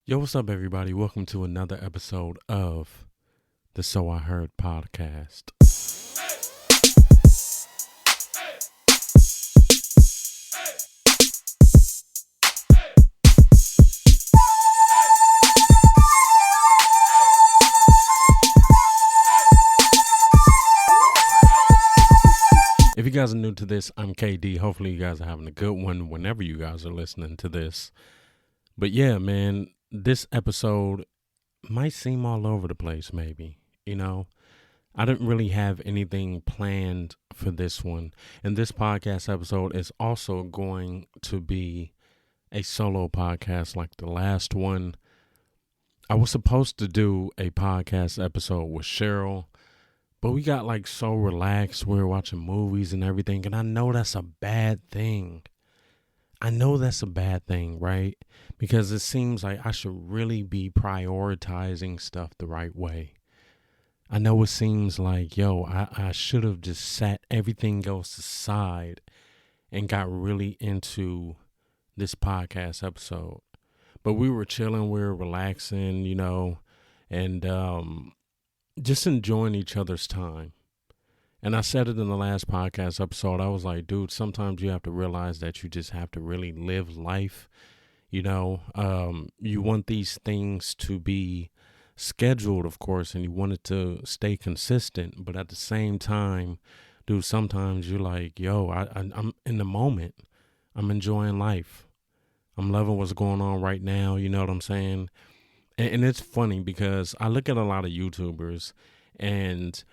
Yo, what's up, everybody? Welcome to another episode of the So I Heard podcast. If you guys are new to this, I'm KD. Hopefully, you guys are having a good one whenever you guys are listening to this. But yeah, man, this episode might seem all over the place, maybe. I didn't really have anything planned for this one. And this podcast episode is also going to be a solo podcast like the last one. I was supposed to do a podcast episode with Cheryl, but we got like so relaxed. We were watching movies and everything. And I know that's a bad thing. Right? Because it seems like I should really be prioritizing stuff the right way. I know it seems like, I should have just sat everything else aside and got really into this podcast episode. But we were chilling, we were relaxing, and just enjoying each other's time. And I said it in the last podcast episode. I was like, dude, sometimes you have to realize that you just have to really live life. You want these things to be scheduled, of course, and you want it to stay consistent. But at the same time, dude, sometimes you're like, I'm in the moment. I'm enjoying life. I'm loving what's going on right now. You know what I'm saying? And it's funny because I look at a lot of YouTubers and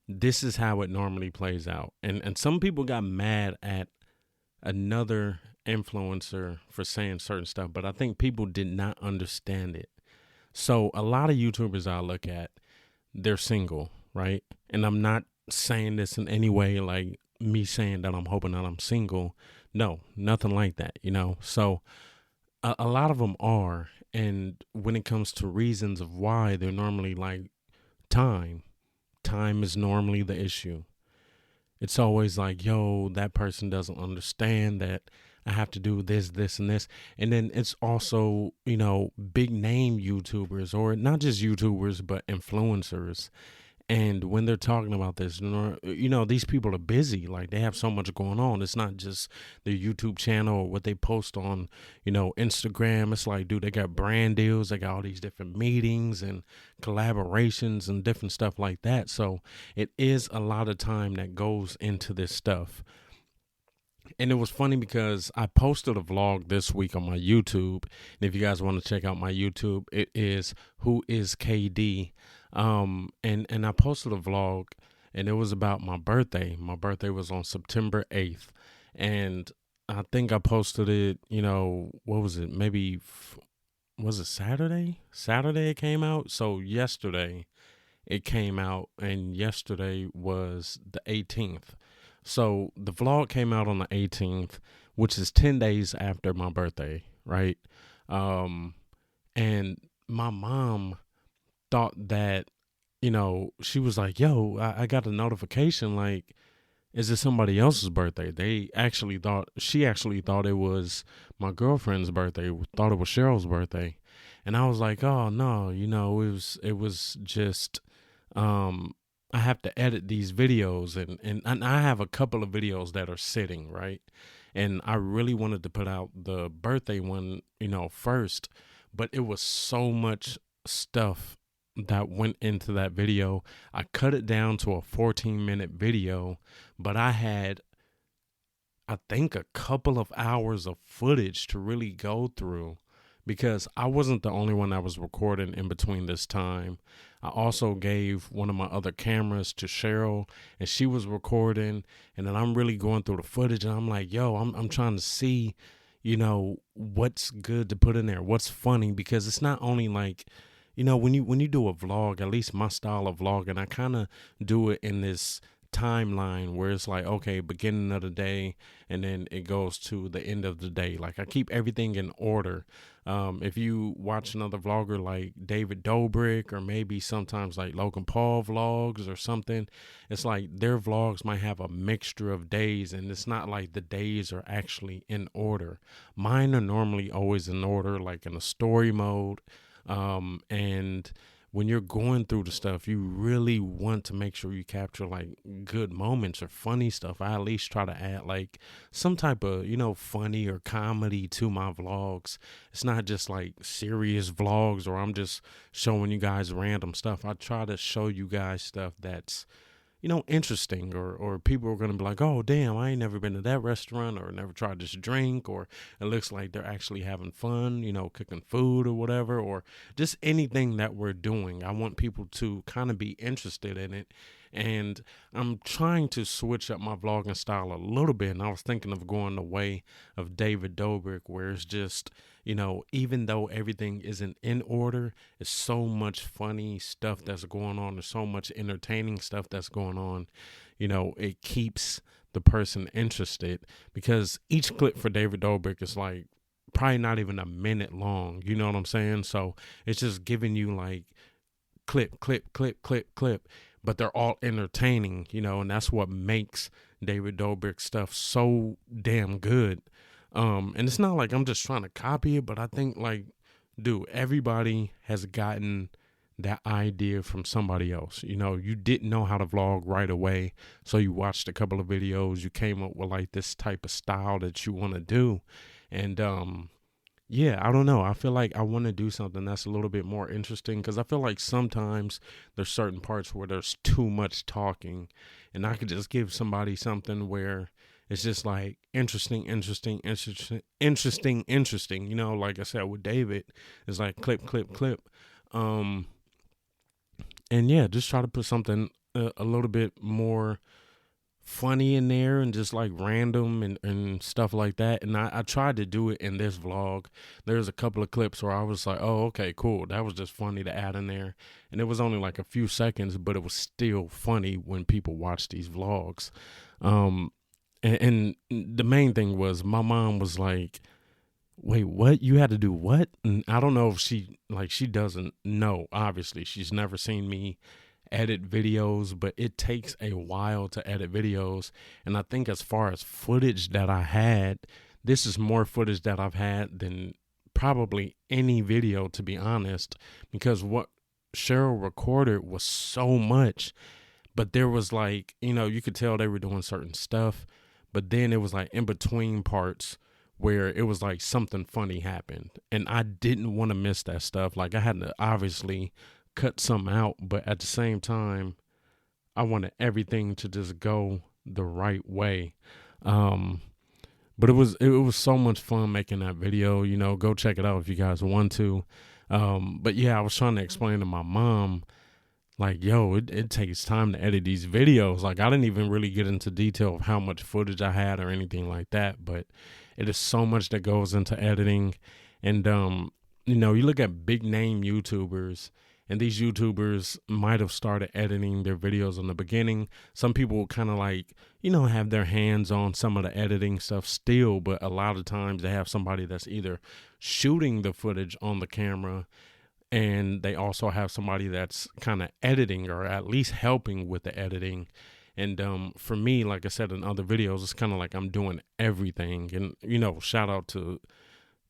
this is how it normally plays out. And some people got mad at another influencer for saying certain stuff, but I think people did not understand it. So a lot of YouTubers I look at, they're single, right? And I'm not saying this in any way like me saying that I'm hoping that I'm single. No, nothing like that, So a lot of them are. And when it comes to reasons of why, they're normally like time. Time is normally the issue. It's always like, that person doesn't understand that I have to do this, this, and this. And then it's also, big name YouTubers, or not just YouTubers, but influencers. And when they're talking about this, these people are busy. Like, they have so much going on. It's not just their YouTube channel or what they post on, Instagram. It's like, dude, they got brand deals. They got all these different meetings and collaborations and different stuff like that. So it is a lot of time that goes into this stuff. And it was funny because I posted a vlog this week on my YouTube. And if you guys want to check out my YouTube, it is Who is KD. And I posted a vlog, and it was about my birthday. My birthday was on September 8th. And I think I posted it, what was it? Maybe, was it Saturday? Saturday it came out. So yesterday it came out, and yesterday was the 18th. So the vlog came out on the 18th, which is 10 days after my birthday, right? And my mom thought that, she was like, I got a notification, like, is it somebody else's birthday? She actually thought it was my girlfriend's birthday, thought it was Cheryl's birthday. And I was like, oh no, it was just, I have to edit these videos and I have a couple of videos that are sitting, right? And I really wanted to put out the birthday one, first, but it was so much stuff that went into that video. I cut it down to a 14-minute video, but I had, I think, a couple of hours of footage to really go through because I wasn't the only one that was recording in between this time. I also gave one of my other cameras to Cheryl, and she was recording, and then I'm really going through the footage, and I'm like, I'm trying to see, what's good to put in there, what's funny, because it's not only like, when you do a vlog, at least my style of vlogging, I kind of do it in this timeline where it's like, okay, beginning of the day, and then it goes to the end of the day. Like I keep everything in order. If you watch another vlogger like David Dobrik, or maybe sometimes like Logan Paul vlogs or something, it's like their vlogs might have a mixture of days, and it's not like the days are actually in order. Mine are normally always in order, like in a story mode. And when you're going through the stuff, you really want to make sure you capture like good moments or funny stuff. I at least try to add like some type of, funny or comedy to my vlogs. It's not just like serious vlogs or I'm just showing you guys random stuff. I try to show you guys stuff that's, interesting, or people are going to be like, oh, damn, I ain't never been to that restaurant or never tried this drink, or it looks like they're actually having fun, cooking food or whatever, or just anything that we're doing. I want people to kind of be interested in it. And I'm trying to switch up my vlogging style a little bit. And I was thinking of going the way of David Dobrik, where it's just, even though everything isn't in order, it's so much funny stuff that's going on. There's so much entertaining stuff that's going on. It keeps the person interested, because each clip for David Dobrik is like probably not even a minute long. You know what I'm saying? So it's just giving you like clip, clip, clip, clip, clip. But they're all entertaining, and that's what makes David Dobrik stuff so damn good. And it's not like I'm just trying to copy it, but I think like, dude, everybody has gotten that idea from somebody else. You didn't know how to vlog right away, so you watched a couple of videos, you came up with like this type of style that you want to do. And yeah, I don't know. I feel like I want to do something that's a little bit more interesting, because I feel like sometimes there's certain parts where there's too much talking, and I could just give somebody something where it's just like interesting. Like I said with David, it's like clip, clip, clip. And yeah, just try to put something a little bit more funny in there, and just like random and stuff like that. And I tried to do it in this vlog. There's a couple of clips where I was like, oh, okay, cool, that was just funny to add in there, and it was only like a few seconds, but it was still funny when people watch these vlogs. And the main thing was my mom was like, wait, what? You had to do what? And I don't know if she doesn't know. Obviously, she's never seen me edit videos, but it takes a while to edit videos. And I think as far as footage that I had, this is more footage that I've had than probably any video, to be honest, because what Cheryl recorded was so much. But there was like, you could tell they were doing certain stuff, but then it was like in between parts where it was like something funny happened, and I didn't want to miss that stuff. Like I had to obviously cut some out, but at the same time, I wanted everything to just go the right way. But it was so much fun making that video. Go check it out if you guys want to. But yeah, I was trying to explain to my mom, like, yo, it takes time to edit these videos. Like, I didn't even really get into detail of how much footage I had or anything like that, but it is so much that goes into editing. And you look at big name YouTubers, and these YouTubers might have started editing their videos in the beginning. Some people kind of like, have their hands on some of the editing stuff still, but a lot of times they have somebody that's either shooting the footage on the camera, and they also have somebody that's kind of editing, or at least helping with the editing. And for me, like I said in other videos, it's kind of like I'm doing everything. And, shout out to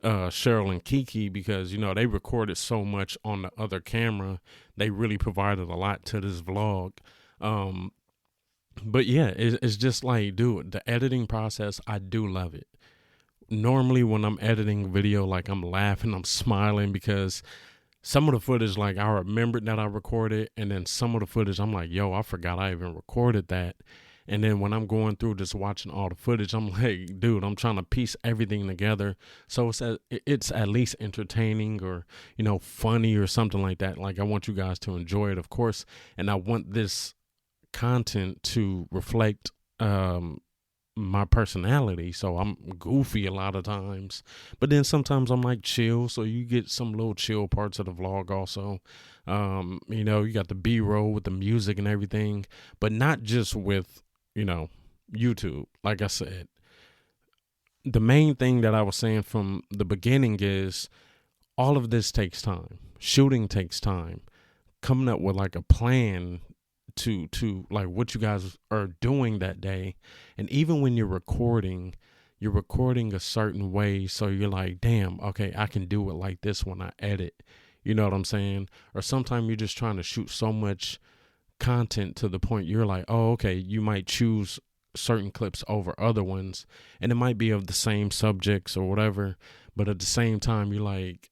Cheryl and Kiki, because they recorded so much on the other camera. They really provided a lot to this vlog. But yeah, it's just like, dude, the editing process, I do love it. Normally when I'm editing video, like I'm laughing, I'm smiling, because some of the footage, like I remembered that I recorded, and then some of the footage I'm like, yo, I forgot I even recorded that. And then when I'm going through just watching all the footage, I'm like, dude, I'm trying to piece everything together so it's at least entertaining, or, funny or something like that. Like I want you guys to enjoy it, of course. And I want this content to reflect my personality. So I'm goofy a lot of times, but then sometimes I'm like chill. So you get some little chill parts of the vlog also. You got the B-roll with the music and everything, but not just with, you know, YouTube. Like I said, the main thing that I was saying from the beginning is all of this takes time. Shooting takes time. Coming up with like a plan to like what you guys are doing that day. And even when you're recording a certain way, so you're like, damn, okay, I can do it like this when I edit. You know what I'm saying? Or sometimes you're just trying to shoot so much content to the point you're like, oh, okay, you might choose certain clips over other ones, and it might be of the same subjects or whatever, but at the same time you're like,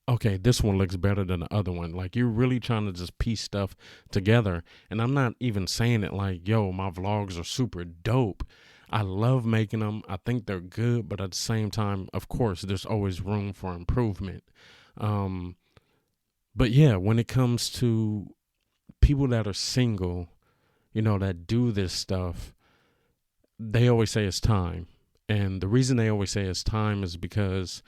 okay, this one looks better than the other one. Like, you're really trying to just piece stuff together. And I'm not even saying it like, yo, my vlogs are super dope. I love making them. I think they're good, but at the same time, of course, there's always room for improvement. Um, but yeah, when it comes to people that are single, that do this stuff, they always say it's time. And the reason they always say it's time is because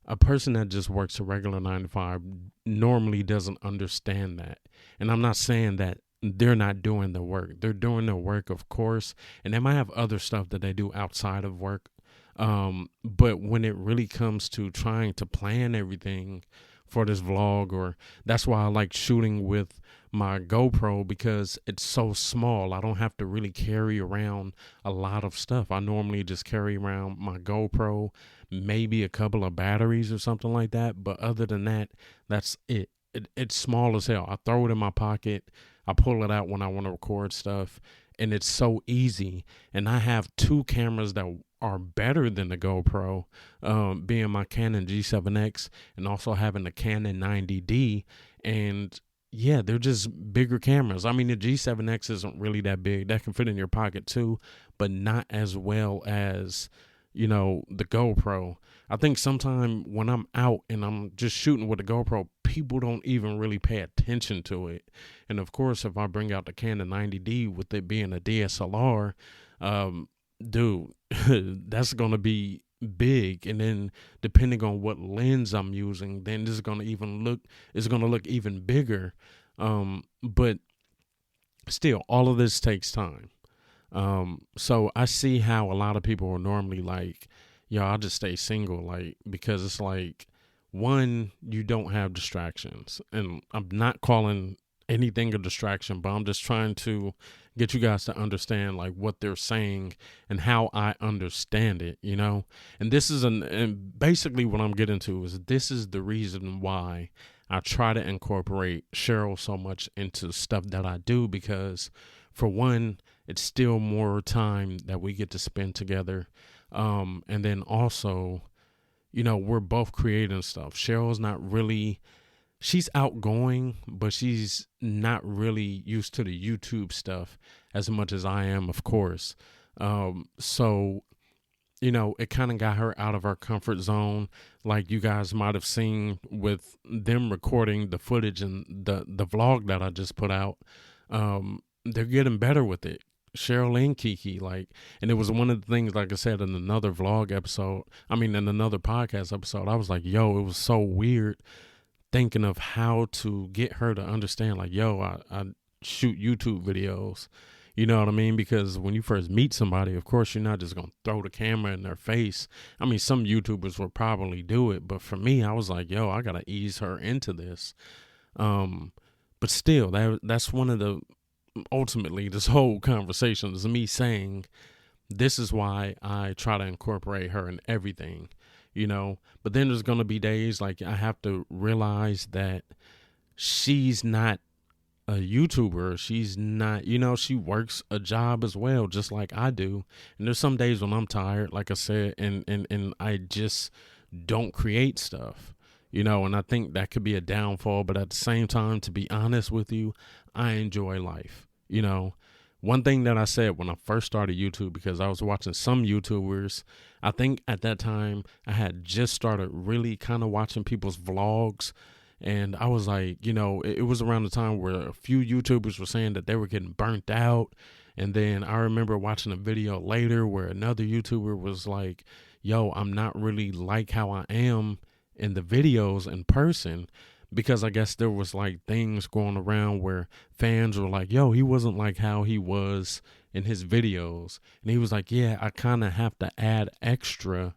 a person that just works a regular 9 to 5 normally doesn't understand that. And I'm not saying that they're not doing the work. They're doing their work, of course, and they might have other stuff that they do outside of work. But when it really comes to trying to plan everything for this vlog, or that's why I like shooting with my GoPro, because it's so small. I don't have to really carry around a lot of stuff. I normally just carry around my GoPro, maybe a couple of batteries or something like that. But other than that, that's it. It's small as hell. I throw it in my pocket. I pull it out when I want to record stuff, and it's so easy. And I have two cameras that are better than the GoPro, being my Canon G7X and also having the Canon 90D. And yeah, they're just bigger cameras. I mean, the G7X isn't really that big. That can fit in your pocket too, but not as well as, the GoPro. I think sometime when I'm out and I'm just shooting with the GoPro, people don't even really pay attention to it. And of course, if I bring out the Canon 90D with it being a DSLR, dude, that's going to be big. And then depending on what lens I'm using, then this is going to look even bigger. But still, all of this takes time. So I see how a lot of people are normally like, yo, I'll just stay single, like, because it's like, one, you don't have distractions. And I'm not calling anything a distraction, but I'm just trying to get you guys to understand like what they're saying and how I understand it, And this is and basically what I'm getting to is this is the reason why I try to incorporate Cheryl so much into stuff that I do, because for one, it's still more time that we get to spend together. And then also, we're both creating stuff. Cheryl's not really, she's outgoing, but she's not really used to the YouTube stuff as much as I am, of course. So, it kind of got her out of her comfort zone. Like you guys might have seen with them recording the footage and the vlog that I just put out. They're getting better with it. Cheryl and Kiki, and it was one of the things, like I said, in another in another podcast episode, I was like, yo, it was so weird thinking of how to get her to understand, like, yo, I shoot YouTube videos, you know what I mean? Because when you first meet somebody, of course, you're not just going to throw the camera in their face. I mean, some YouTubers will probably do it, but for me, I was like, yo, I got to ease her into this. But still, that's one of the, ultimately, this whole conversation is me saying this is why I try to incorporate her in everything, but then there's going to be days like I have to realize that she's not a YouTuber. She's not, she works a job as well, just like I do. And there's some days when I'm tired, like I said, and I just don't create stuff. And I think that could be a downfall. But at the same time, to be honest with you, I enjoy life. One thing that I said when I first started YouTube, because I was watching some YouTubers, I think at that time I had just started really kind of watching people's vlogs. And I was like, it was around the time where a few YouTubers were saying that they were getting burnt out And then I remember watching a video later where another YouTuber was like, yo, I'm not really like how I am in the videos in person, because I guess there was like things going around where fans were like, yo, he wasn't like how he was in his videos. And he was like, yeah, I kind of have to add extra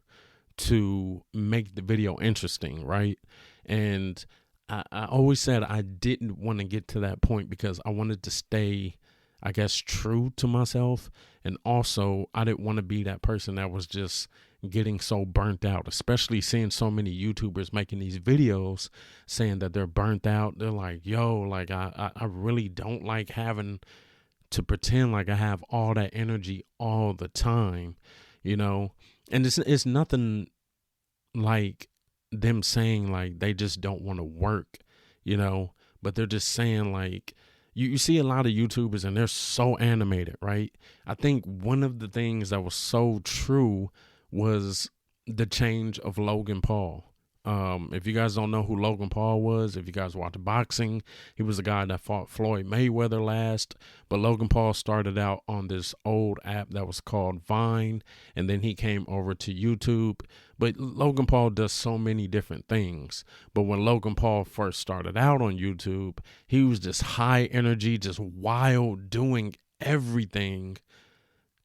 to make the video interesting, right? And I always said I didn't want to get to that point because I wanted to stay, I guess, true to myself. And also, I didn't want to be that person that was just getting so burnt out, especially seeing so many YouTubers making these videos saying that they're burnt out. They're like, yo, like, I really don't like having to pretend like I have all that energy all the time, you know? And it's nothing like them saying like they just don't want to work, you know, but they're just saying like you see a lot of YouTubers and they're so animated, right? I think one of the things that was so true was the change of Logan Paul. If you guys don't know who Logan Paul was, if you guys watch boxing, he was the guy that fought Floyd Mayweather last. But Logan Paul started out on this old app that was called Vine, and then he came over to YouTube. But Logan Paul does so many different things. But when Logan Paul first started out on YouTube, he was just high energy, just wild, doing everything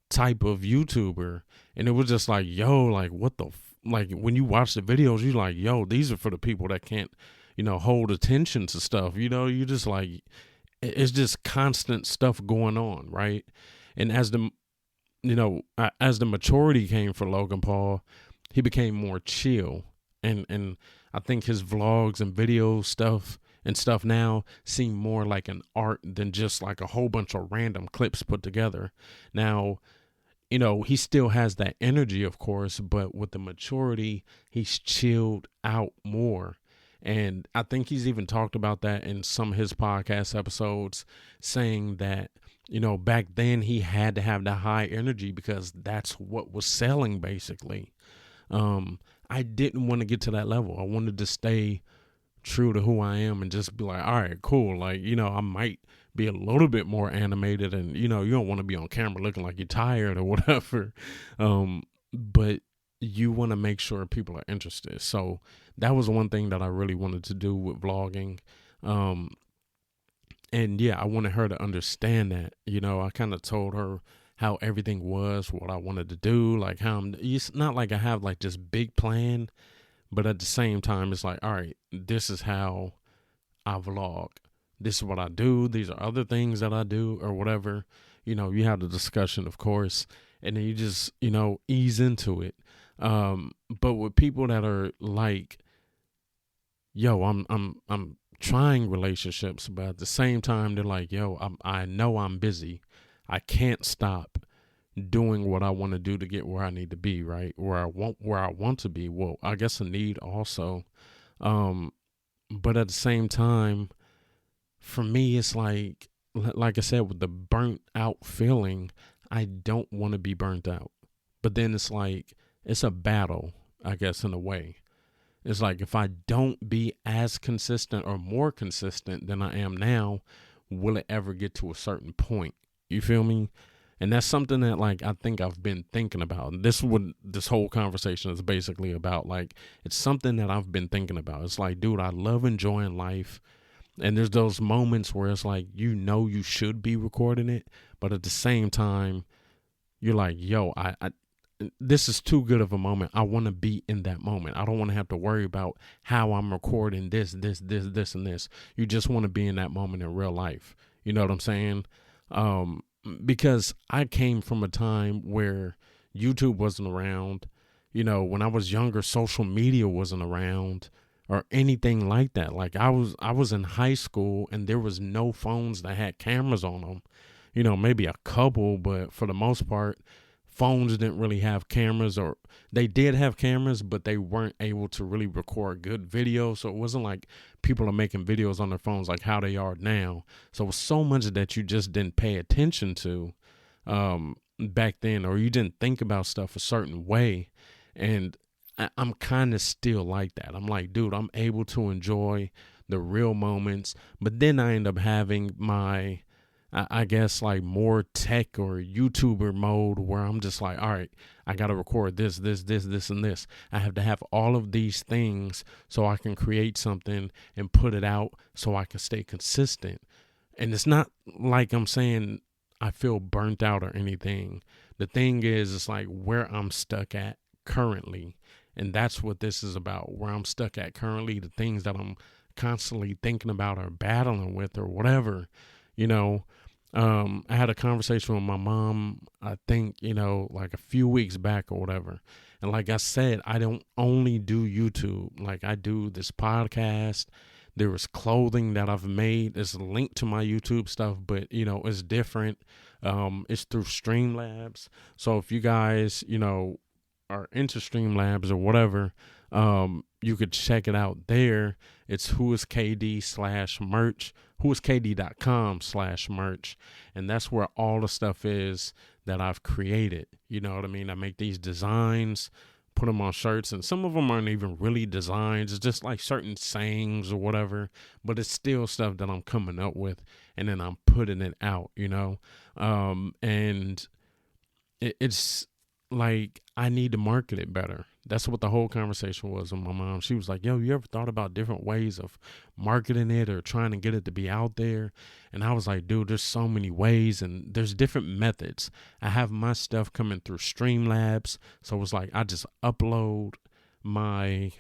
type of YouTuber. And it was just like, yo, like, what the like, when you watch the videos, you're like, yo, these are for the people that can't, hold attention to stuff. You just like, it's just constant stuff going on, right? And as the maturity came for Logan Paul, he became more chill. And I think his vlogs and video stuff now seem more like an art than just like a whole bunch of random clips put together. Now, he still has that energy, of course, but with the maturity, he's chilled out more. And I think he's even talked about that in some of his podcast episodes, saying that, back then he had to have that high energy because that's what was selling, basically. I didn't want to get to that level. I wanted to stay true to who I am and just be like, all right, cool. Like, I might be a little bit more animated and, you don't want to be on camera looking like you're tired or whatever. But you want to make sure people are interested. So that was one thing that I really wanted to do with vlogging. And yeah, I wanted her to understand that, I kind of told her how everything was, what I wanted to do, like it's not like I have like this big plan, but at the same time, it's like, all right, this is how I vlog. This is what I do. These are other things that I do or whatever. You have the discussion, of course, and then you just, ease into it. But with people that are like, yo, I'm trying relationships, but at the same time, they're like, yo, I know I'm busy. I can't stop doing what I want to do to get where I need to be, right? Where I want to be. Well, I guess a need also. But at the same time, for me, it's like I said, with the burnt out feeling, I don't want to be burnt out. But then it's like, it's a battle, I guess, in a way. It's like, if I don't be as consistent or more consistent than I am now, will it ever get to a certain point? You feel me? And that's something that, like, I think I've been thinking about. This whole conversation is basically about. Like, it's something that I've been thinking about. It's like, dude, I love enjoying life. And there's those moments where it's like, you should be recording it, but at the same time, you're like, yo, I this is too good of a moment. I want to be in that moment. I don't want to have to worry about how I'm recording this, and this. You just want to be in that moment in real life. You know what I'm saying? Because I came from a time where YouTube wasn't around. When I was younger, social media wasn't around or anything like that. Like, I was in high school and there was no phones that had cameras on them. Maybe a couple, but for the most part, phones didn't really have cameras, or they did have cameras, but they weren't able to really record good video. So it wasn't like people are making videos on their phones like how they are now. So it was so much that you just didn't pay attention to back then, or you didn't think about stuff a certain way. And I'm kind of still like that. I'm like, dude, I'm able to enjoy the real moments, but then I end up having my I guess like more tech or YouTuber mode where I'm just like, all right, I got to record this, and this. I have to have all of these things so I can create something and put it out so I can stay consistent. And it's not like I'm saying I feel burnt out or anything. The thing is, it's like where I'm stuck at currently. And that's what this is about, where I'm stuck at currently, the things that I'm constantly thinking about or battling with or whatever, you know. I had a conversation with my mom, I think, like a few weeks back or whatever. And like I said, I don't only do YouTube. Like I do this podcast. There is clothing that I've made. There's a link to my YouTube stuff, but it's different. It's through Streamlabs. So if you guys, are into Streamlabs or whatever, you could check it out there. It's whoiskd/merch, whoiskd.com/merch. And that's where all the stuff is that I've created. You know what I mean? I make these designs, put them on shirts, and some of them aren't even really designs. It's just like certain sayings or whatever, but it's still stuff that I'm coming up with, and then I'm putting it out. And it's like I need to market it better. That's what the whole conversation was with my mom. She was like, yo, you ever thought about different ways of marketing it or trying to get it to be out there? And I was like, dude, there's so many ways and there's different methods. I have my stuff coming through Streamlabs. So it's like I just upload my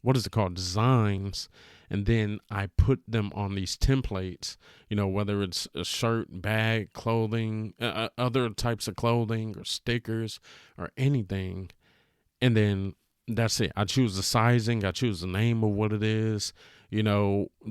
what is it called, designs, and then I put them on these templates, whether it's a shirt, bag, clothing, other types of clothing or stickers or anything. And then that's it. I choose the sizing, I choose the name of what it is,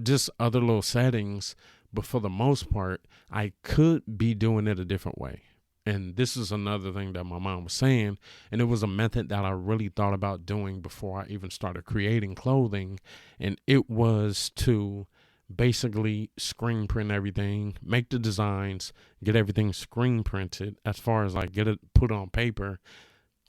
just other little settings. But for the most part, I could be doing it a different way. And this is another thing that my mom was saying. And it was a method that I really thought about doing before I even started creating clothing. And it was to basically screen print everything, make the designs, get everything screen printed as far as like get it put on paper,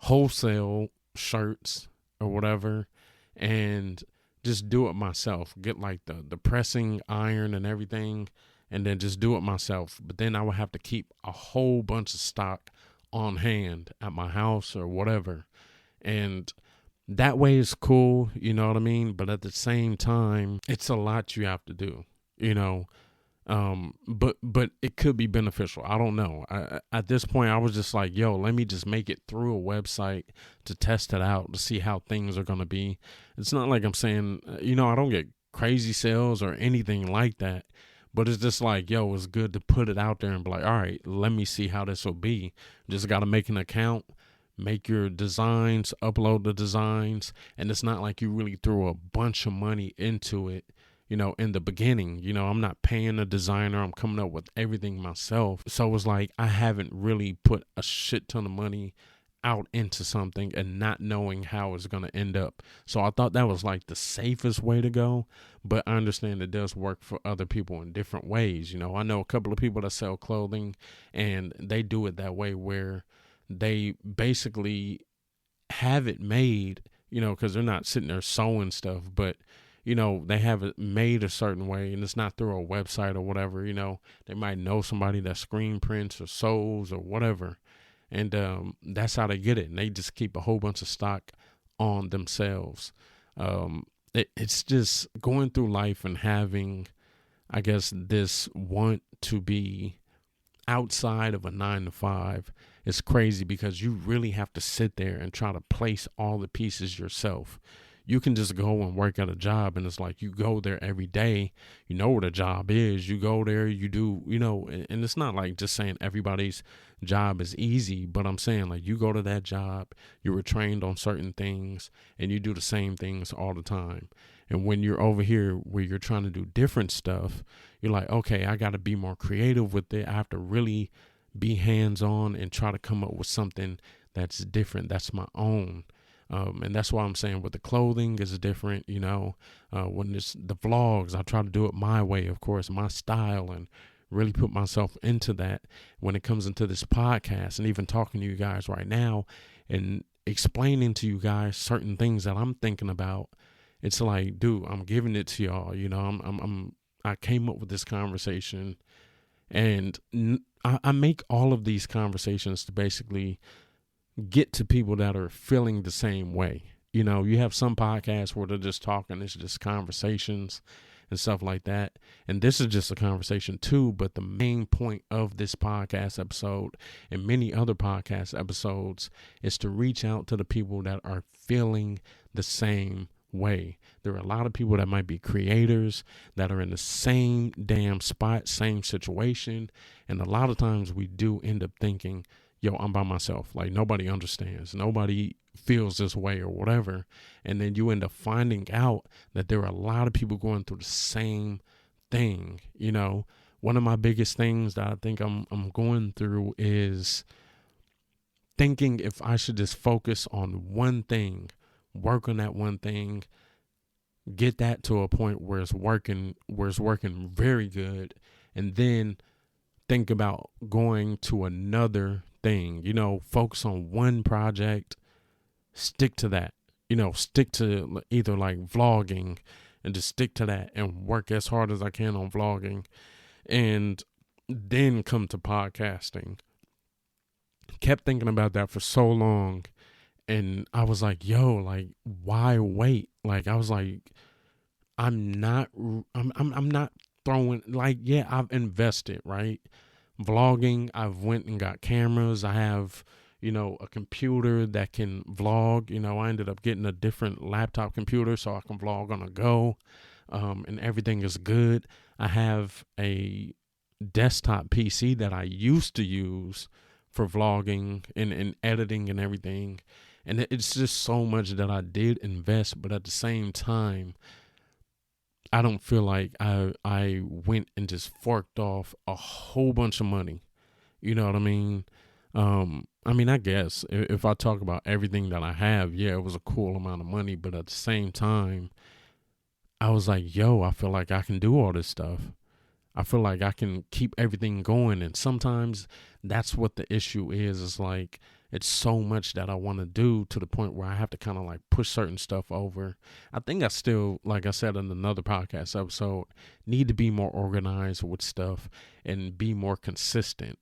wholesale shirts or whatever, and just do it myself. Get like the pressing iron and everything, and then just do it myself. But then I would have to keep a whole bunch of stock on hand at my house or whatever. And that way is cool, you know what I mean? But at the same time, it's a lot you have to do, but it could be beneficial. I don't know. At this point, I was just like, yo, let me just make it through a website to test it out to see how things are going to be. It's not like I'm saying, I don't get crazy sales or anything like that. But it's just like, yo, it's good to put it out there and be like, all right, let me see how this will be. Just got to make an account, make your designs, upload the designs. And it's not like you really threw a bunch of money into it, in the beginning. I'm not paying a designer. I'm coming up with everything myself. So it's like I haven't really put a shit ton of money out into something and not knowing how it's going to end up. So I thought that was like the safest way to go, but I understand it does work for other people in different ways. I know a couple of people that sell clothing and they do it that way where they basically have it made, because they're not sitting there sewing stuff, but they have it made a certain way and it's not through a website or whatever. They might know somebody that screen prints or sews or whatever. And that's how they get it. And they just keep a whole bunch of stock on themselves. It's just going through life and having, I guess, this want to be outside of a 9 to 5 is crazy because you really have to sit there and try to place all the pieces yourself. You can just go and work at a job and it's like you go there every day. You know what a job is. You go there, you do, and it's not like just saying everybody's job is easy, but I'm saying like you go to that job, you were trained on certain things and you do the same things all the time. And when you're over here where you're trying to do different stuff, you're like, okay, I got to be more creative with it. I have to really be hands-on and try to come up with something that's different, that's my own. And that's why I'm saying with the clothing is different, when it's the vlogs, I try to do it my way, of course, my style, and really put myself into that. When it comes into this podcast and even talking to you guys right now and explaining to you guys certain things that I'm thinking about, it's like, dude, I'm giving it to y'all. I came up with this conversation And I make all of these conversations to basically get to people that are feeling the same way. You know, you have some podcasts where they're just talking, it's just conversations and stuff like that. And this is just a conversation too, but the main point of this podcast episode and many other podcast episodes is to reach out to the people that are feeling the same way. There are a lot of people that might be creators that are in the same damn spot, same situation. And a lot of times we do end up thinking, yo, I'm by myself. Like, nobody understands. Nobody feels this way or whatever. And then you end up finding out that there are a lot of people going through the same thing. You know, one of my biggest things that I think I'm going through is thinking if I should just focus on one thing, work on that one thing, get that to a point where it's working very good, and then think about going to another thing. You know, focus on one project, stick to that. You know, stick to either like vlogging and just stick to that and work as hard as I can on vlogging, and then come to podcasting. Kept thinking about that for so long, and I was like, yo, like, why wait? Like, I was like, I'm not throwing, like, yeah, I've invested, right? Vlogging, I've went and got cameras. I have, you know, a computer that can vlog. You know, I ended up getting a different laptop computer so I can vlog on the go, and everything is good. I have a desktop PC that I used to use for vlogging and editing and everything. And it's just so much that I did invest, but at the same time, I don't feel like I went and just forked off a whole bunch of money. You know what I mean? I mean, I guess if I talk about everything that I have, yeah, it was a cool amount of money. But at the same time, I was like, yo, I feel like I can do all this stuff. I feel like I can keep everything going. And sometimes that's what the issue is. It's like, it's so much that I want to do to the point where I have to kind of like push certain stuff over. I think I still, like I said in another podcast episode, need to be more organized with stuff and be more consistent.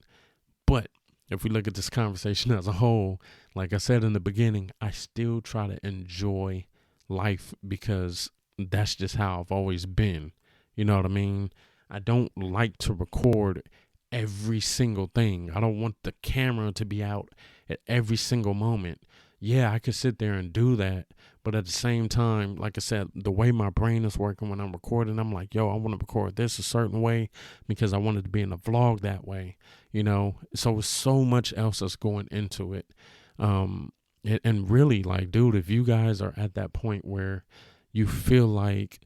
But if we look at this conversation as a whole, like I said in the beginning, I still try to enjoy life because that's just how I've always been. You know what I mean? I don't like to record every single thing. I don't want the camera to be out at every single moment. Yeah, I could sit there and do that. But at the same time, like I said, the way my brain is working when I'm recording, I'm like, yo, I want to record this a certain way because I wanted to be in a vlog that way, you know? So it's so much else that's going into it. And really, like, dude, if you guys are at that point where you feel like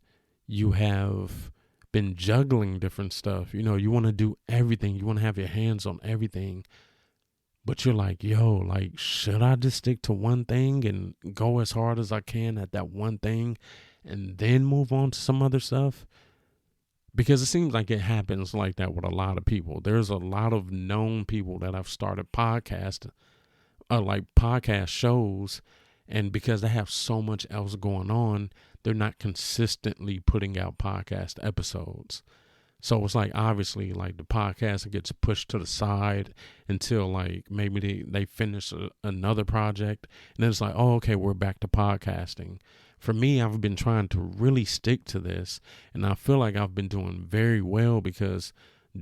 you have been juggling different stuff, you know, you want to do everything, you want to have your hands on everything, but you're like, yo, like, should I just stick to one thing and go as hard as I can at that one thing and then move on to some other stuff? Because it seems like it happens like that with a lot of people. There's a lot of known people that have started like podcast shows, and because they have so much else going on, they're not consistently putting out podcast episodes. So it's like, obviously, like, the podcast gets pushed to the side until like maybe they finish another project, and then it's like, oh, okay, we're back to podcasting. For me, I've been trying to really stick to this, and I feel like I've been doing very well because,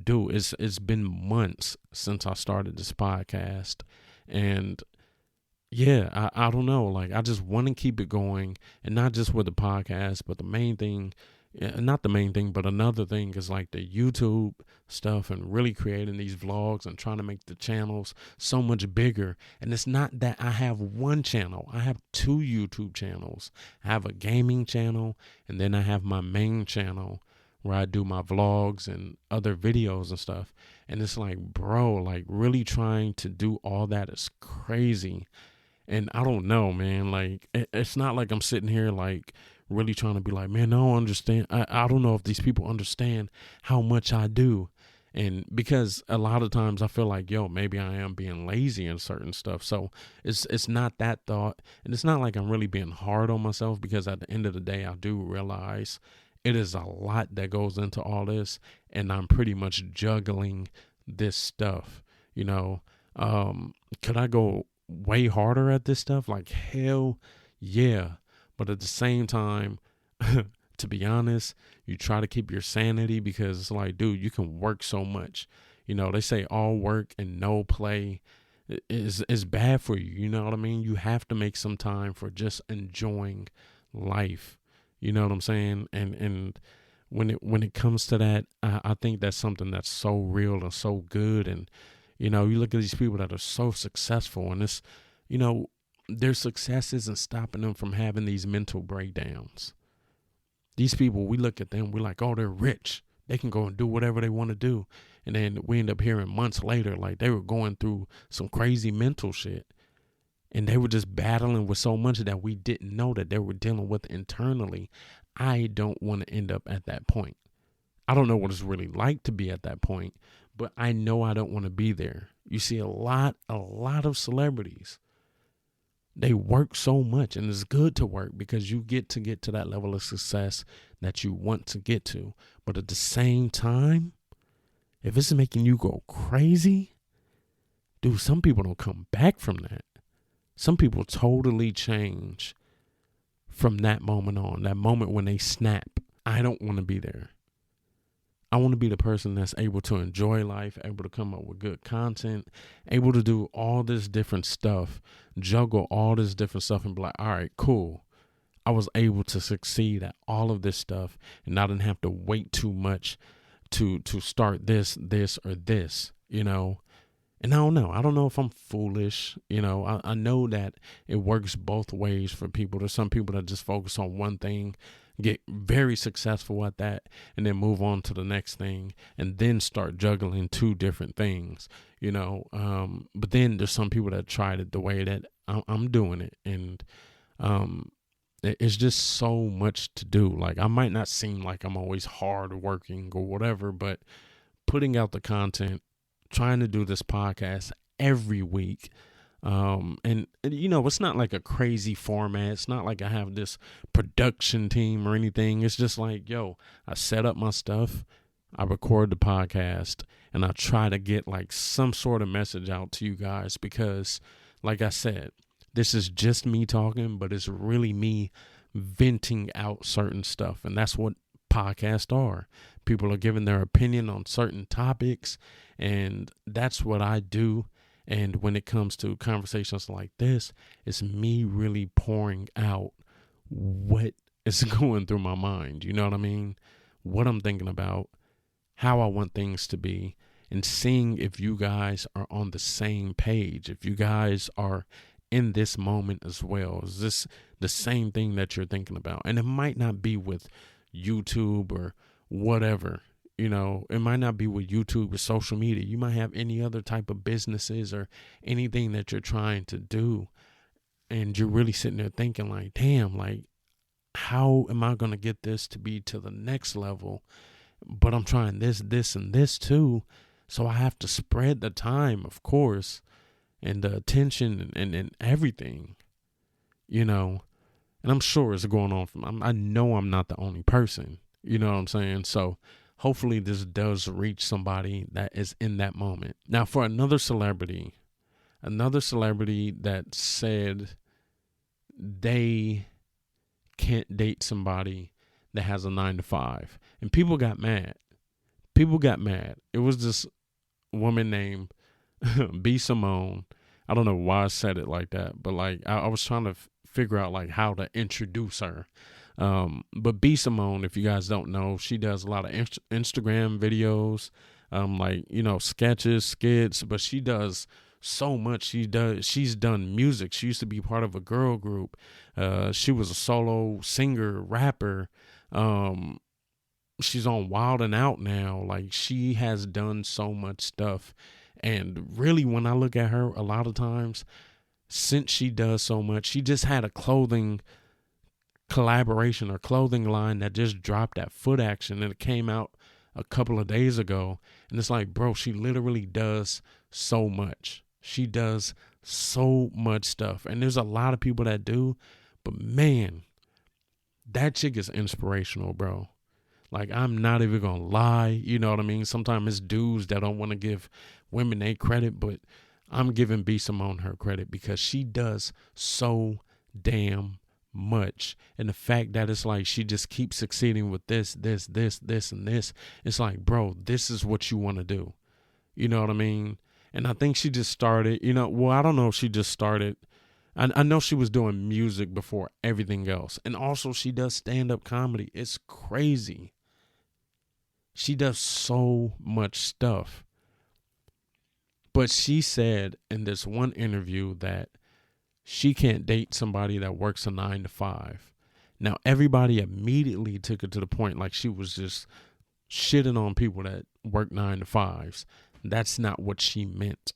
dude, it's been months since I started this podcast, and yeah, I don't know. Like, I just want to keep it going, and not just with the podcast, but the main thing, not the main thing, but another thing is like the YouTube stuff and really creating these vlogs and trying to make the channels so much bigger. And it's not that I have one channel. I have two YouTube channels. I have a gaming channel, and then I have my main channel where I do my vlogs and other videos and stuff. And it's like, bro, like, really trying to do all that is crazy. And I don't know, man, like, it's not like I'm sitting here, like, really trying to be like, man, I don't understand. I don't know if these people understand how much I do. And because a lot of times I feel like, yo, maybe I am being lazy in certain stuff. So it's not that thought. And it's not like I'm really being hard on myself, because at the end of the day, I do realize It is a lot that goes into all this, and I'm pretty much juggling this stuff. You know, could I go way harder at this stuff? Like, hell yeah. But at the same time, to be honest, you try to keep your sanity because it's like, dude, you can work so much. You know, they say all work and no play is bad for you. You know what I mean? You have to make some time for just enjoying life. You know what I'm saying? And when it comes to that, I think that's something that's so real and so good. And you know, you look at these people that are so successful, and it's, you know, their success isn't stopping them from having these mental breakdowns. These people, we look at them, we're like, oh, they're rich. They can go and do whatever they want to do. And then we end up hearing months later, like they were going through some crazy mental shit. And they were just battling with so much that we didn't know that they were dealing with internally. I don't want to end up at that point. I don't know what it's really like to be at that point, but I know I don't want to be there. You see a lot of celebrities. They work so much, and it's good to work because you get to that level of success that you want to get to. But at the same time, if it's making you go crazy, dude, some people don't come back from that. Some people totally change from that moment on, that moment when they snap. I don't want to be there. I want to be the person that's able to enjoy life, able to come up with good content, able to do all this different stuff, juggle all this different stuff and be like, all right, cool. I was able to succeed at all of this stuff, and I didn't have to wait too much to start this, or this, you know. And I don't know. I don't know if I'm foolish. You know, I know that it works both ways for people. There's some people that just focus on one thing, get very successful at that, and then move on to the next thing, and then start juggling two different things, you know. But then there's some people that tried it the way that I'm doing it. And it's just so much to do. Like, I might not seem like I'm always hard working or whatever, but putting out the content, trying to do this podcast every week. And you know, it's not like a crazy format. It's not like I have this production team or anything. It's just like, yo, I set up my stuff, I record the podcast, and I try to get like some sort of message out to you guys because, like I said, this is just me talking, but it's really me venting out certain stuff. And that's what podcasts are. People are giving their opinion on certain topics, and that's what I do. And when it comes to conversations like this, it's me really pouring out what is going through my mind. You know what I mean? What I'm thinking about, how I want things to be, and seeing if you guys are on the same page, if you guys are in this moment as well. Is this the same thing that you're thinking about? And it might not be with YouTube or whatever. You know, it might not be with YouTube or social media. You might have any other type of businesses or anything that you're trying to do. And you're really sitting there thinking like, damn, like, how am I going to get this to be to the next level? But I'm trying this, and this too. So I have to spread the time, of course, and the attention and everything, you know. And I'm sure it's going on I know I'm not the only person. You know what I'm saying? So hopefully this does reach somebody that is in that moment. Now, for another celebrity that said they can't date somebody that has a 9 to 5, and people got mad. It was this woman named B. Simone. I don't know why I said it like that, but like I was trying to figure out like how to introduce her. But B. Simone, if you guys don't know, she does a lot of Instagram videos, like, you know, sketches, skits, but she does so much. She's done music. She used to be part of a girl group. She was a solo singer, rapper. She's on Wild and Out now. Like, she has done so much stuff. And really, when I look at her, a lot of times, since she does so much, she just had a clothing collaboration or clothing line that just dropped at Foot Action, and it came out a couple of days ago. And it's like, bro, she literally does so much. She does so much stuff. And there's a lot of people that do, but man, that chick is inspirational, bro. Like, I'm not even gonna lie. You know what I mean? Sometimes it's dudes that don't want to give women their credit, but I'm giving B Simone her credit because she does so damn much. And the fact that it's like she just keeps succeeding with this, and this. It's like, bro, this is what you want to do. You know what I mean? And I think she just started, well, I don't know if she just started. I know she was doing music before everything else. And also she does stand-up comedy. It's crazy. She does so much stuff. But she said in this one interview that she can't date somebody that works a 9 to 5. Now, everybody immediately took it to the point like she was just shitting on people that work 9 to 5s. That's not what she meant.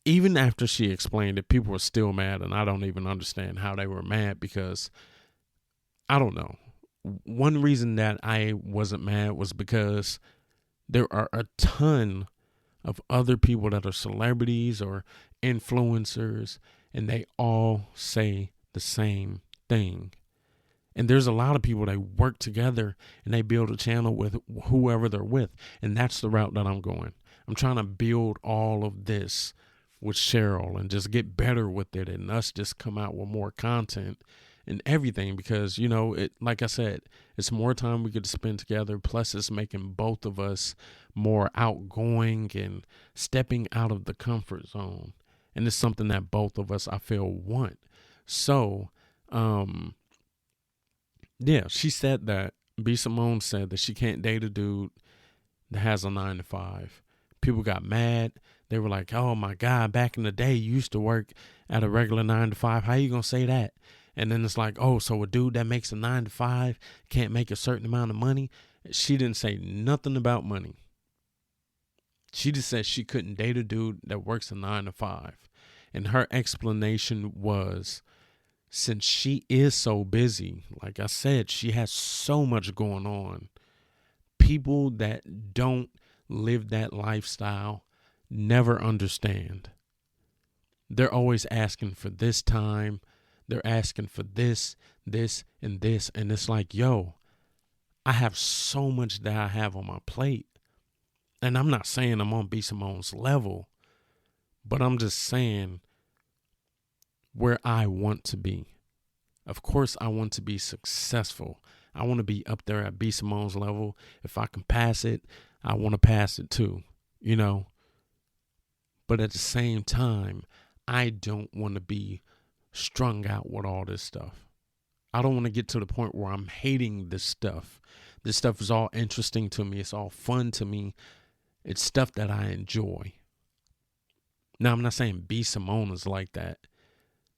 Even after she explained it, people were still mad, and I don't even understand how they were mad because I don't know. One reason that I wasn't mad was because there are a ton of other people that are celebrities or influencers, and they all say the same thing. And there's a lot of people that work together and they build a channel with whoever they're with. And that's the route that I'm going. I'm trying to build all of this with Cheryl and just get better with it, and us just come out with more content and everything because, it, like I said, it's more time we could spend together. Plus it's making both of us more outgoing and stepping out of the comfort zone. And it's something that both of us, I feel, want. So, yeah, she said that. B Simone said that she can't date a dude that has a 9 to 5. People got mad. They were like, oh my God, back in the day, you used to work at a regular 9 to 5. How you going to say that? And then it's like, oh, so a dude that makes a 9 to 5 can't make a certain amount of money. She didn't say nothing about money. She just said she couldn't date a dude that works a 9 to 5. And her explanation was, since she is so busy, like I said, she has so much going on. People that don't live that lifestyle never understand. They're always asking for this time. They're asking for this, and this. And it's like, yo, I have so much that I have on my plate. And I'm not saying I'm on B Simone's level, but I'm just saying where I want to be. Of course, I want to be successful. I want to be up there at B Simone's level. If I can pass it, I want to pass it too, But at the same time, I don't want to be strung out with all this stuff. I don't want to get to the point where I'm hating this stuff. This stuff is all interesting to me. It's all fun to me. It's stuff that I enjoy. Now, I'm not saying B Simone is like that,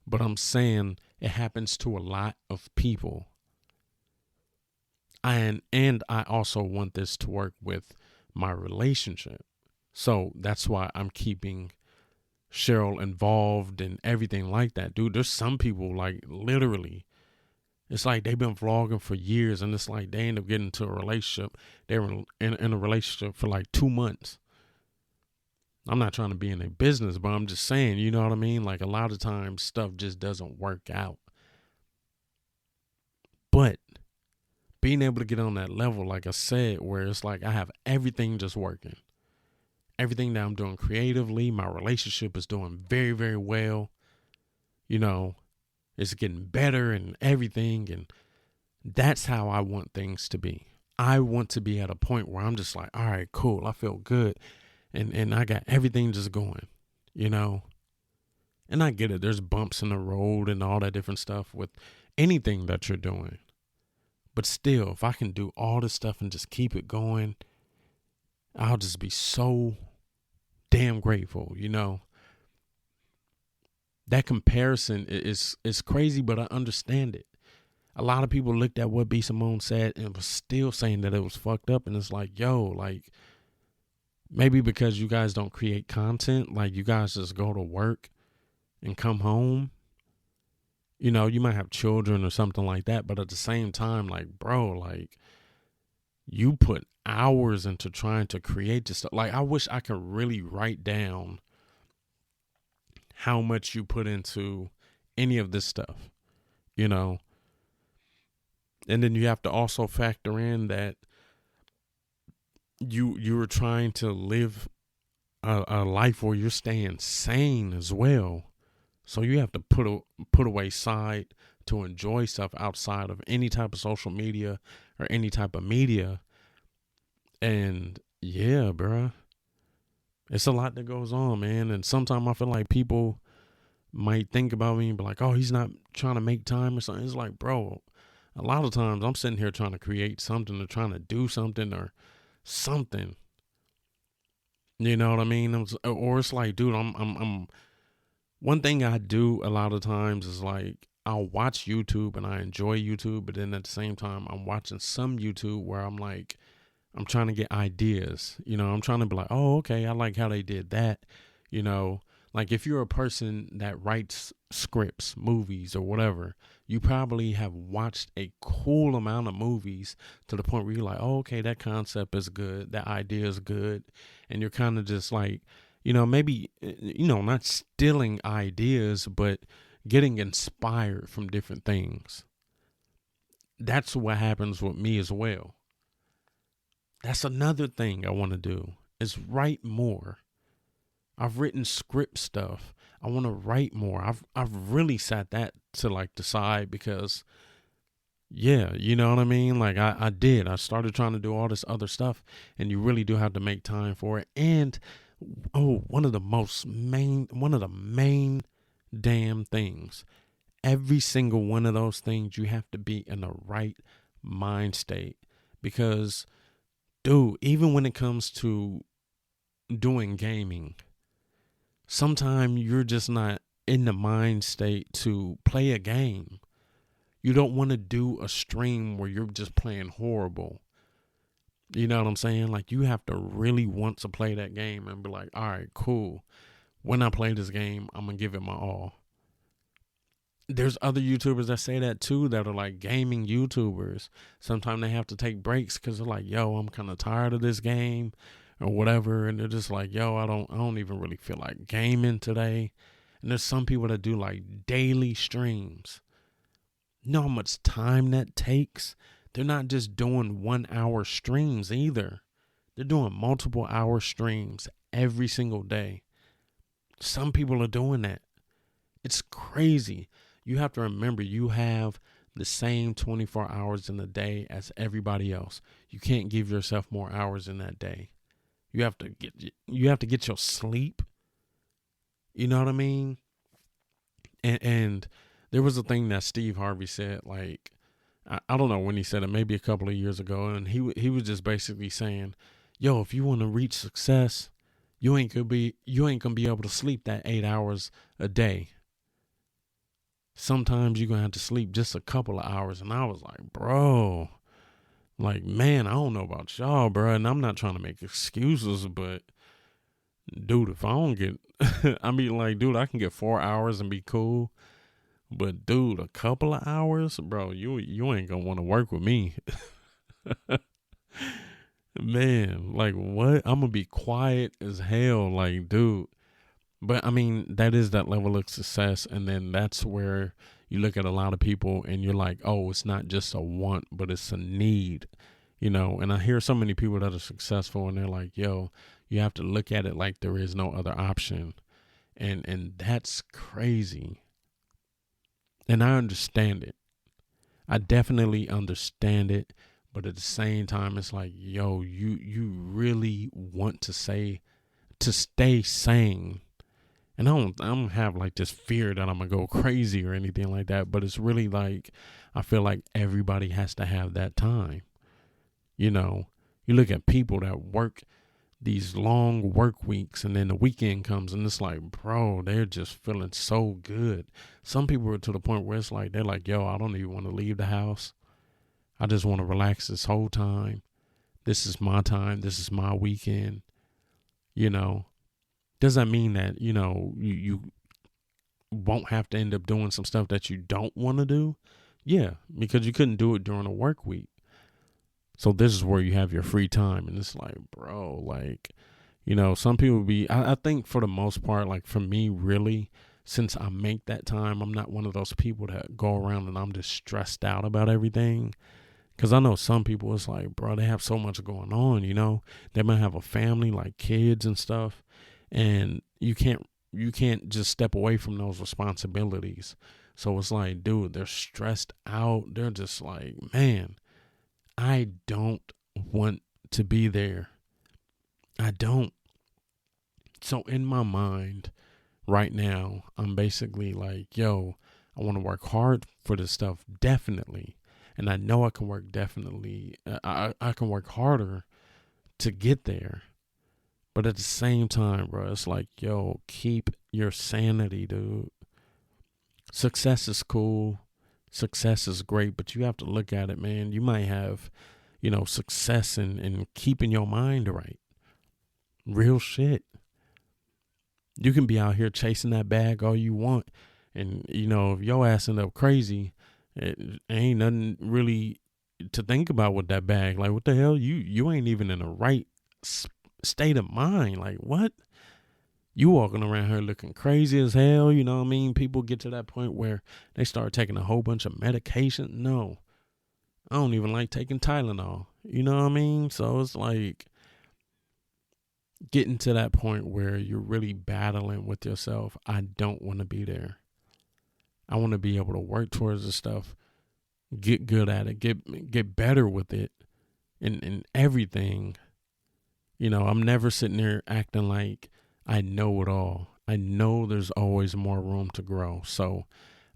but I'm saying it happens to a lot of people. And I also want this to work with my relationship. So that's why I'm keeping Cheryl involved and everything like that. Dude, there's some people like literally, it's like they've been vlogging for years and it's like they end up getting into a relationship. They were in a relationship for like 2 months. I'm not trying to be in a business, but I'm just saying, you know what I mean? Like a lot of times stuff just doesn't work out. But being able to get on that level, like I said, where it's like I have everything just working. Everything that I'm doing creatively, my relationship is doing very, very well. It's getting better and everything. And that's how I want things to be. I want to be at a point where I'm just like, all right, cool. I feel good. And I got everything just going, And I get it. There's bumps in the road and all that different stuff with anything that you're doing. But still, if I can do all this stuff and just keep it going, I'll just be so damn grateful, That comparison is crazy, but I understand it. A lot of people looked at what B Simone said and was still saying that it was fucked up. And it's like, yo, like, maybe because you guys don't create content, like you guys just go to work and come home. You might have children or something like that, but at the same time, like, bro, like, you put hours into trying to create this stuff. Like, I wish I could really write down how much you put into any of this stuff, And then you have to also factor in that you were trying to live a life where you're staying sane as well. So you have to put away side to enjoy stuff outside of any type of social media or any type of media. And yeah, bruh, it's a lot that goes on, man. And sometimes I feel like people might think about me and be like, oh, he's not trying to make time or something. It's like, bro, a lot of times I'm sitting here trying to create something or trying to do something or something. You know what I mean? Or it's like, dude, I'm. One thing I do a lot of times is like I'll watch YouTube and I enjoy YouTube, but then at the same time I'm watching some YouTube where I'm like, I'm trying to get ideas. You know, I'm trying to be like, oh, okay, I like how they did that. You know, like if you're a person that writes scripts, movies, or whatever, you probably have watched a cool amount of movies to the point where you're like, oh, okay, that concept is good, that idea is good. And you're kind of just like, maybe, not stealing ideas, but getting inspired from different things. That's what happens with me as well. That's another thing I want to do is write more. I've written script stuff. I want to write more. I've really sat that to like the side because yeah, you know what I mean? Like I did. I started trying to do all this other stuff and you really do have to make time for it. And one of the main damn things. Every single one of those things you have to be in the right mind state because dude, even when it comes to doing gaming, sometimes you're just not in the mind state to play a game. You don't want to do a stream where you're just playing horrible. You know what I'm saying? Like you have to really want to play that game and be like, all right, cool. When I play this game, I'm going to give it my all. There's other YouTubers that say that too, that are like gaming YouTubers. Sometimes they have to take breaks because they're like, yo, I'm kind of tired of this game or whatever. And they're just like, yo, I don't even really feel like gaming today. And there's some people that do like daily streams. You know how much time that takes? They're not just doing 1 hour streams either. They're doing multiple hour streams every single day. Some people are doing that. It's crazy. You have to remember you have the same 24 hours in a day as everybody else. You can't give yourself more hours in that day. You have to get your sleep. You know what I mean? And there was a thing that Steve Harvey said, like, I don't know when he said it, maybe a couple of years ago, and he was just basically saying, yo, if you want to reach success, you ain't gonna be able to sleep that 8 hours a day. Sometimes you're gonna have to sleep just a couple of hours. And I was like, bro, like, man, I don't know about y'all, bro. And I'm not trying to make excuses, but dude, if I don't get, I mean, like, dude, I can get 4 hours and be cool. But dude, a couple of hours, bro, you ain't gonna want to work with me. Man, like what? I'm gonna be quiet as hell, like, dude. But I mean, that is that level of success, and then that's where you look at a lot of people and you're like, oh, it's not just a want, but it's a need, And I hear so many people that are successful and they're like, yo, you have to look at it like there is no other option. And that's crazy. And I understand it. I definitely understand it. But at the same time, it's like, yo, you really want to stay sane. And I don't have like this fear that I'm going to go crazy or anything like that. But it's really like, I feel like everybody has to have that time. You look at people that work these long work weeks and then the weekend comes and it's like, bro, they're just feeling so good. Some people are to the point where it's like, they're like, yo, I don't even want to leave the house. I just want to relax this whole time. This is my time. This is my weekend. Does that mean that, you won't have to end up doing some stuff that you don't want to do? Yeah, because you couldn't do it during a work week. So this is where you have your free time. And it's like, bro, like, some people I think for the most part, like for me, really, since I make that time, I'm not one of those people that go around and I'm just stressed out about everything. Because I know some people, it's like, bro, they have so much going on, you know? They might have a family, like kids and stuff. And you can't just step away from those responsibilities. So it's like, dude, they're stressed out. They're just like, man, I don't want to be there. I don't. So in my mind right now, I'm basically like, yo, I want to work hard for this stuff, definitely. And I know I can work definitely. I can work harder to get there. But at the same time, bro, it's like, yo, keep your sanity, dude. Success is cool. Success is great, but you have to look at it, man. You might have, success in keeping your mind right. Real shit. You can be out here chasing that bag all you want. And, if your ass end up crazy, it ain't nothing really to think about with that bag. Like, what the hell? You ain't even in the right state of mind. Like, what? You walking around here looking crazy as hell. You know what I mean? People get to that point where they start taking a whole bunch of medication. No, I don't even like taking Tylenol. You know what I mean? So it's like getting to that point where you're really battling with yourself. I don't want to be there. I want to be able to work towards this stuff, get good at it, get better with it, and everything. I'm never sitting there acting like I know it all. I know there's always more room to grow. So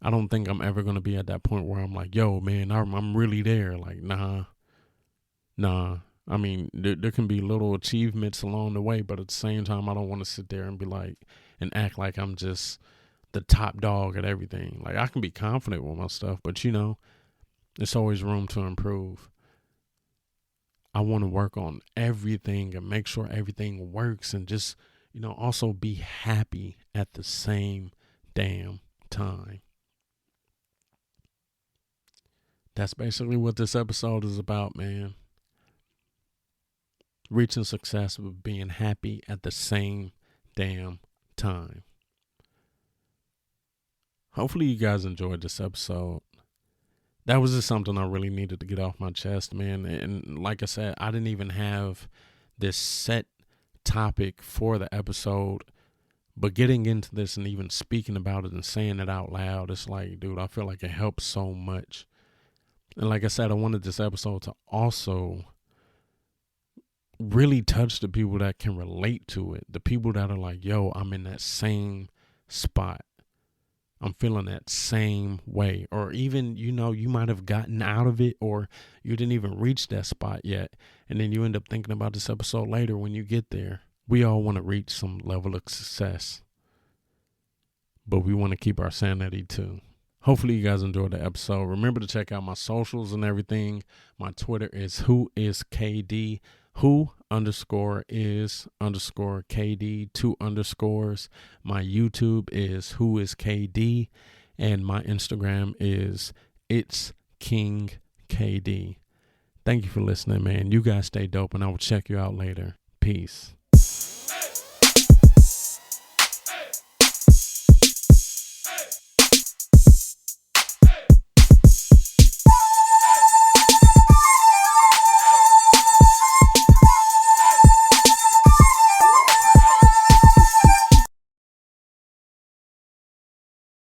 I don't think I'm ever going to be at that point where I'm like, yo, man, I'm really there. Like, nah. I mean, there can be little achievements along the way, but at the same time, I don't want to sit there and be like, and act like I'm just the top dog at everything. Like, I can be confident with my stuff, but there's always room to improve. I want to work on everything and make sure everything works and just, also be happy at the same damn time. That's basically what this episode is about, man. Reaching success with being happy at the same damn time. Hopefully you guys enjoyed this episode. That was just something I really needed to get off my chest, man. And like I said, I didn't even have this set topic for the episode, but getting into this and even speaking about it and saying it out loud, it's like, dude, I feel like it helps so much. And like I said, I wanted this episode to also really touch the people that can relate to it. The people that are like, yo, I'm in that same spot. I'm feeling that same way. Or even, you might have gotten out of it or you didn't even reach that spot yet. And then you end up thinking about this episode later when you get there. We all want to reach some level of success, but we want to keep our sanity too. Hopefully you guys enjoyed the episode. Remember to check out my socials and everything. My Twitter is whoiskd. Who_is_KD, 2 underscores. My YouTube is whoiskd, and my Instagram is it's King KD. Thank you for listening, man. You guys stay dope, and I will check you out later. Peace.